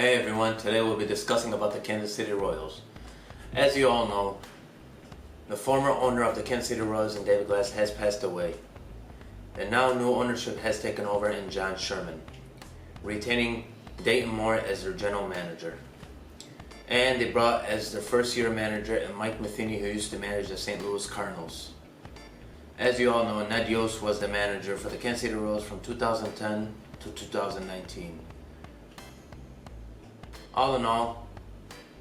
Hey everyone, today we'll be discussing about the Kansas City Royals. As you all know, the former owner of the Kansas City Royals and David Glass has passed away. And now new ownership has taken over in John Sherman, retaining Dayton Moore as their general manager. And they brought as their first year manager and Mike Matheny, who used to manage the St. Louis Cardinals. As you all know, Ned Yost was the manager for the Kansas City Royals from 2010 to 2019. All in all,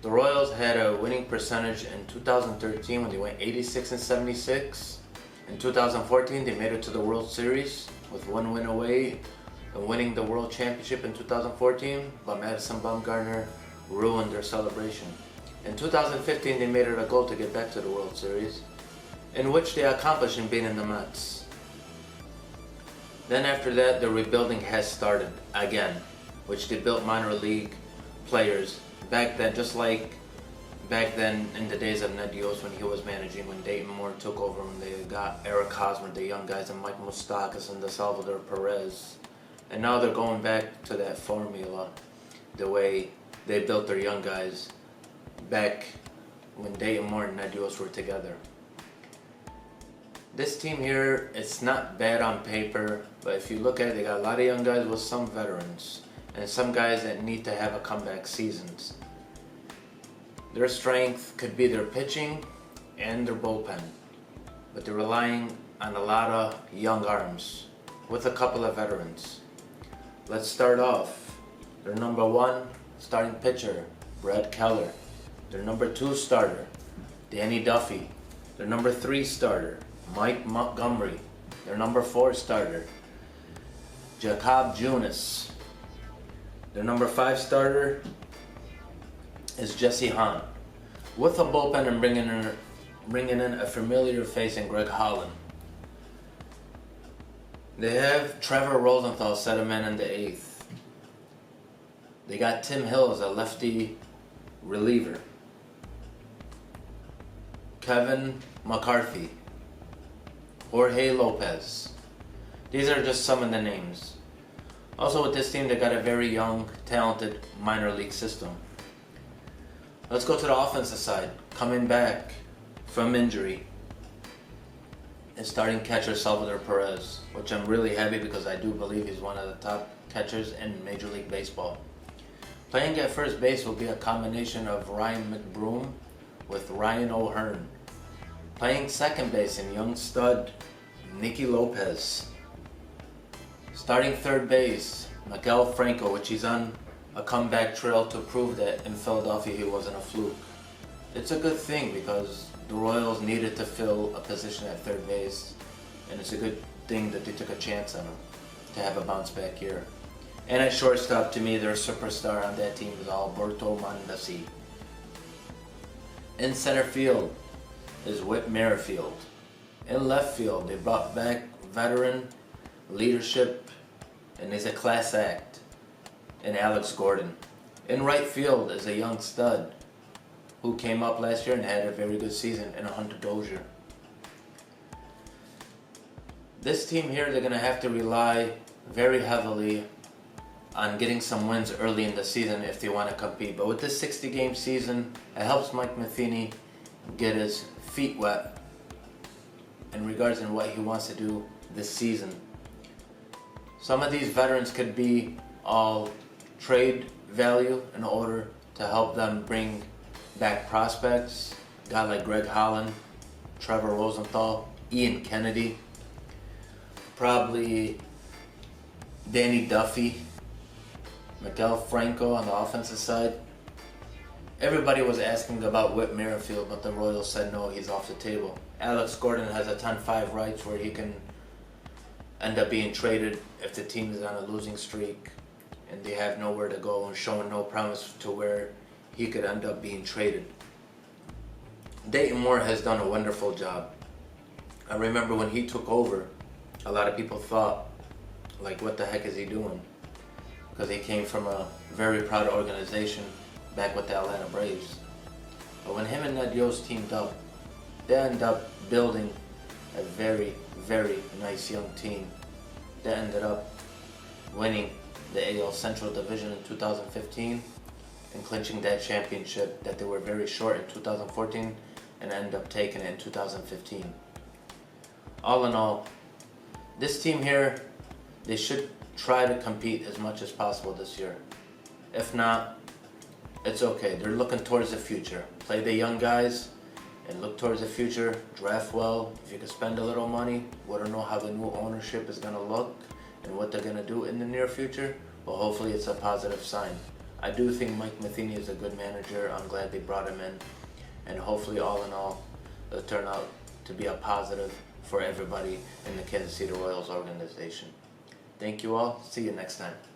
the Royals had a winning percentage in 2013 when they went 86-76. In 2014, they made it to the World Series with one win away and winning the World Championship in 2014, but Madison Bumgarner ruined their celebration. In 2015, they made it a goal to get back to the World Series, in which they accomplished in beating the Mets. Then after that, the rebuilding has started again, which they built minor league players back then, just like back then in the days of Ned Yost when he was managing, when Dayton Moore took over, when they got Eric Hosmer, the young guys, and Mike Moustakas and the Salvador Perez. And now they're going back to that formula, the way they built their young guys back when Dayton Moore and Ned Yost were together. This team here, it's not bad on paper, but if you look at it, they got a lot of young guys with some veterans and some guys that need to have a comeback seasons. Their strength could be their pitching and their bullpen, but they're relying on a lot of young arms with a couple of veterans. Let's start off. Their number one starting pitcher, Brad Keller. Their number two starter, Danny Duffy. Their number three starter, Mike Montgomery. Their number four starter, Jacob Junis. Their number five starter is Jesse Hahn, with a bullpen and bringing in a familiar face in Greg Holland. They have Trevor Rosenthal set a man in the eighth. They got Tim Hill as a lefty reliever. Kevin McCarthy, Jorge Lopez. These are just some of the names. Also with this team, they got a very young, talented minor league system. Let's go to the offensive side. Coming back from injury is starting catcher Salvador Perez, which I'm really happy because I do believe he's one of the top catchers in Major League Baseball. Playing at first base will be a combination of Ryan McBroom with Ryan O'Hearn. Playing second base in young stud Nicky Lopez. Starting third base, Miguel Franco, which he's on a comeback trail to prove that in Philadelphia he wasn't a fluke. It's a good thing because the Royals needed to fill a position at third base, and it's a good thing that they took a chance on him to have a bounce back year. And at shortstop, to me, their superstar on that team is Alberto Mondesi. In center field is Whit Merrifield. In left field, they brought back veteran leadership, and he's a class act in Alex Gordon. In right field is a young stud who came up last year and had a very good season in Hunter Dozier. This team here, they're going to have to rely very heavily on getting some wins early in the season if they want to compete. But with this 60-game season, it helps Mike Matheny get his feet wet in regards to what he wants to do this season. Some of these veterans could be all trade value in order to help them bring back prospects. A guy like Greg Holland, Trevor Rosenthal, Ian Kennedy, probably Danny Duffy, Miguel Franco on the offensive side. Everybody was asking about Whit Merrifield, but the Royals said no, he's off the table. Alex Gordon has a 10-5 rights where he can end up being traded if the team is on a losing streak and they have nowhere to go and showing no promise to where he could end up being traded. Dayton Moore has done a wonderful job. I remember when he took over, a lot of people thought, like, what the heck is he doing? Because he came from a very proud organization back with the Atlanta Braves. But when him and Ned Yost teamed up, they ended up building a very, very nice young team that ended up winning the AL Central Division in 2015 in clinching that championship that they were very short in 2014 and ended up taking it in 2015. All in all, this team here, they should try to compete as much as possible this year. If not, it's okay. They're looking towards the future. Play the young guys and look towards the future. Draft well. If you can spend a little money, we don't know how the new ownership is going to look and what they're going to do in the near future, but hopefully it's a positive sign. I do think Mike Matheny is a good manager. I'm glad they brought him in, and hopefully all in all it'll turn out to be a positive for everybody in the Kansas City Royals organization. Thank you all. See you next time.